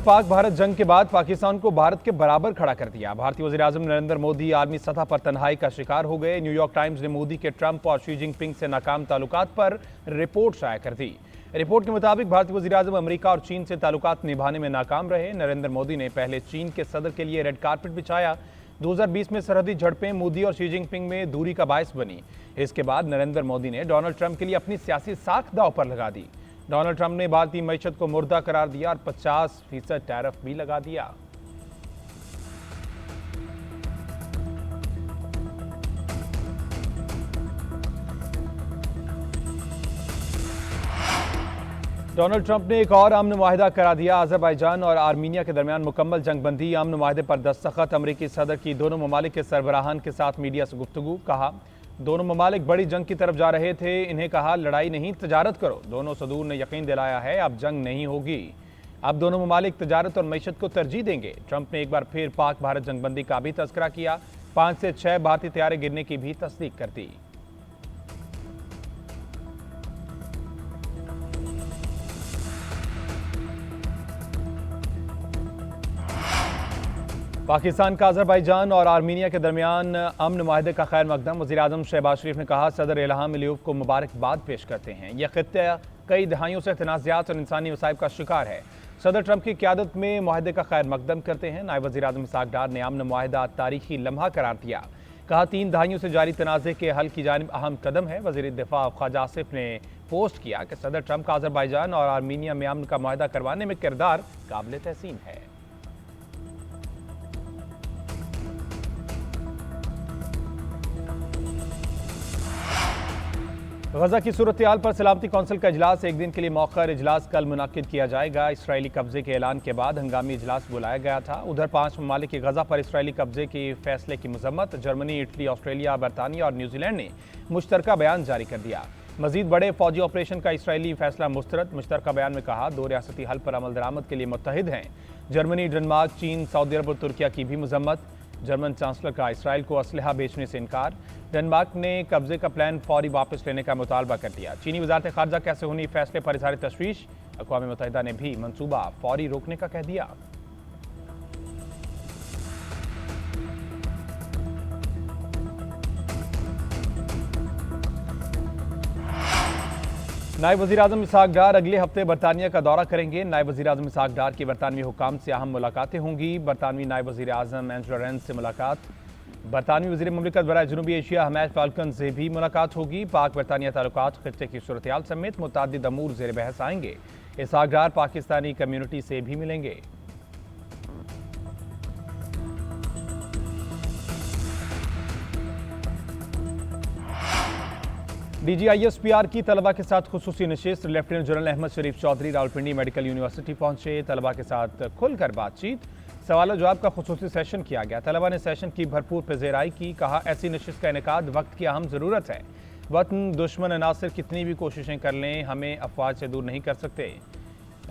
पाक भारत जंग के बाद पाकिस्तान को भारत के बराबर खड़ा कर दिया। भारतीय वज़ीर-ए-आज़म नरेंद्र मोदी आलमी सतह पर तन्हाई का शिकार हो गए। न्यूयॉर्क टाइम्स ने मोदी के ट्रंप और शी जिनपिंग से नाकाम ताल्लुकात पर रिपोर्ट शाया कर दी। रिपोर्ट के मुताबिक भारतीय वज़ीर-ए-आज़म अमेरिका और चीन से ताल्लुकात निभाने में नाकाम रहे। नरेंद्र मोदी ने पहले चीन के सदर के लिए रेड कार्पेट बिछाया। 2020 में सरहदी झड़पें मोदी और शी जिनपिंग में दूरी का बायस बनी। इसके बाद नरेंद्र मोदी ने डोनाल्ड ट्रंप के लिए अपनी सियासी साख दांव पर लगा दी। डोनाल्ड ट्रंप ने भारतीय मईशत को मुर्दा करार दिया और 50% टैरिफ भी लगा दिया। डोनाल्ड ट्रंप ने एक और अमन मुआहिदा करा दिया। अजरबैजान और आर्मीनिया के दरमियान मुकम्मल जंगबंदी अमन मुआहिदे पर दस्तखत। अमरीकी सदर की दोनों ममालिक के सरबराहान के साथ मीडिया से गुफ्तगू। कहा दोनों ममालिक बड़ी जंग की तरफ जा रहे थे। इन्हें कहा लड़ाई नहीं तजारत करो। दोनों सदूर ने यकीन दिलाया है अब जंग नहीं होगी। अब दोनों ममालिक तजारत और मईशत को तरजीह देंगे। ट्रंप ने एक बार फिर पाक भारत जंगबंदी का भी तस्करा किया। 5 से 6 भारतीय तैयारे गिरने की भी तस्दीक कर दी। पाकिस्तान का अजरबैजान और आर्मीनिया के दरमियान अमन मुआहिदे का खैर मकदम। वज़ीर-ए-आज़म शहबाज शरीफ ने कहा सदर इल्हाम अलीयव को मुबारकबाद पेश करते हैं। यह खित्ता कई दहाइयों से तनाज़ात और इंसानी मसाइब का शिकार है। सदर ट्रंप की क़यादत में मुआहिदे का खैर मकदम करते हैं। नायब वज़ीर-ए-आज़म इसहाक़ डार ने अमन मुआहिदा तारीखी लम्हा करार दिया। कहा 3 दहाइयों से जारी तनाज़े के हल की जानिब अहम कदम है। वज़ीर दिफ़ा ख्वाजा आसिफ ने पोस्ट किया कि सदर ट्रंप का अजरबैजान और आर्मीनिया में अमन का मुआहिदा करवाने में किरदार काबिल तहसीन है। गजा की सूरत हाल पर सलामती कौंसिल का इजलास। एक दिन के लिए मौखर इजलास कल मुनाकिद किया जाएगा। इसराइली कब्जे के ऐलान के बाद हंगामी इजलास बुलाया गया था। उधर 5 ममालिक की गजा पर इसराइली कब्जे के फैसले की मजम्मत। जर्मनी, इटली, ऑस्ट्रेलिया, बरतानिया और न्यूजीलैंड ने मुश्तरका बयान जारी कर दिया। मजीद बड़े फौजी ऑपरेशन का इसराइली फैसला मुस्तरद। मुश्तरका बयान में कहा 2 रियासती हल पर अमल दरामद के लिए मुत्तहिद हैं। जर्मनी, डेनमार्क, चीन, सऊदी अरब और तुर्किया की भी मजम्मत। जर्मन चांसलर का इसराइल को असलहा बेचने से इनकार। डेनमार्क ने कब्जे का प्लान फौरी वापस लेने का मुतालबा कर दिया। चीनी वजारत खारजा कैसे होनी फैसले पर इज़हार तशवीश। अक़वाम मुत्तहिदा ने भी मंसूबा फौरी रोकने का कह दिया। नायब वज़ीर-ए-आज़म इसहाक़ डार अगले हफ्ते बरतानिया का दौरा करेंगे। नायब वज़ीर-ए-आज़म इसहाक़ डार की बरतानवी हुकाम से अहम मुलाकातें होंगी। बरतानवी नायब वज़ीर-ए-आज़म एंजेला रेंस से मुलाकात। बरतानवी वज़ीर मुमलिकत बराए जनूबी एशिया हमाद फाल्कन से भी मुलाकात होगी। पाक बरतानिया ताल्लुकात, खित्ते की सूरत हाल समेत मुतअद्दिद अमूर ज़ेर बहस आएंगे। इसहाक़ डार पाकिस्तानी कम्यूनिटी से भी मिलेंगे। DGISPR की तलबा के साथ खुसूसी नशिस्त। लेफ्टिनेंट जनरल अहमद शरीफ चौधरी रावलपिंडी मेडिकल यूनिवर्सिटी पहुंचे। तलबा के साथ खुलकर बातचीत, सवाल जवाब का खुसूसी सेशन किया गया। तलबा ने सेशन की भरपूर पेशेराई की। कहा ऐसी नशिस्त का इनेकाद वक्त की अहम ज़रूरत है। वतन दुश्मन अनासर कितनी भी कोशिशें कर लें हमें अफवाज से दूर नहीं कर सकते।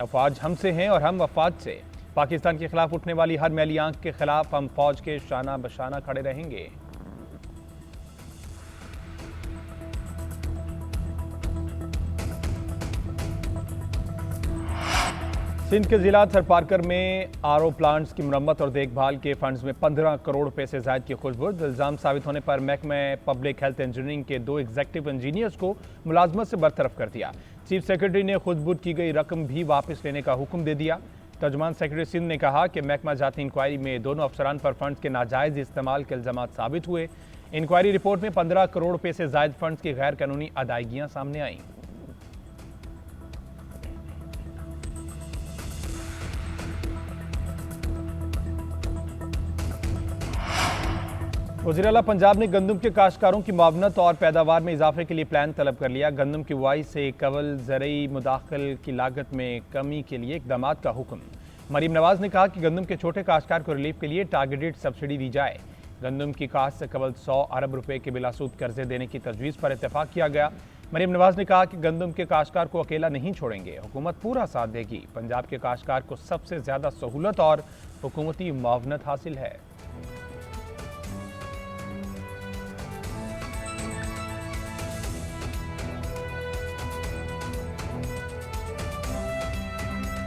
अफवाज हमसे हैं और हम अफवाज से। पाकिस्तान के खिलाफ उठने वाली हर मैली आंख के खिलाफ हम फौज के शाना बशाना खड़े रहेंगे। सिंध के जिला थरपारकर में RO प्लांट्स की मरम्मत और देखभाल के फंड्स में 15 करोड़ रुपए से ज़ायद की खुशबुद। इल्ज़ाम साबित होने पर महकमा पब्लिक हेल्थ इंजीनियरिंग के 2 एग्जीक्यूटिव इंजीनियर्स को मुलाजमत से बरतरफ कर दिया। चीफ सेक्रेटरी ने खुशबुद की गई रकम भी वापस लेने का हुक्म दे दिया। तर्जुमान सेक्रेटरी सिंध ने कहा कि महकमा जाती इंक्वायरी में दोनों अफसरान पर फंड्स के नाजायज़ इस्तेमाल के इल्ज़ाम साबित हुए। इंक्वायरी रिपोर्ट में 15 करोड़ रुपए से ज़ायद फंड्स की गैर कानूनी अदायगियाँ सामने आईं। वज़ीर आला पंजाब ने गंदम के काश्तकारों की मुआवनत और पैदावार में इजाफे के लिए प्लान तलब कर लिया। गंदम की बुआई से कबल ज़रई मुदाखिल की लागत में कमी के लिए इक़दामात का हुक्म। मरीम नवाज ने कहा कि गंदम के छोटे काश्तकार को रिलीफ के लिए टारगेटेड सब्सिडी दी जाए। गंदम की काश्त से कबल 100 अरब रुपए के बिलासूद कर्जे देने की तजवीज़ पर इत्तेफाक किया गया। मरीम नवाज ने कहा कि गंदम के काश्तकार को अकेला नहीं छोड़ेंगे, हुकूमत पूरा साथ देगी। पंजाब के काश्तकार को सबसे ज़्यादा सहूलत और हुकूमती मुआवनत हासिल है।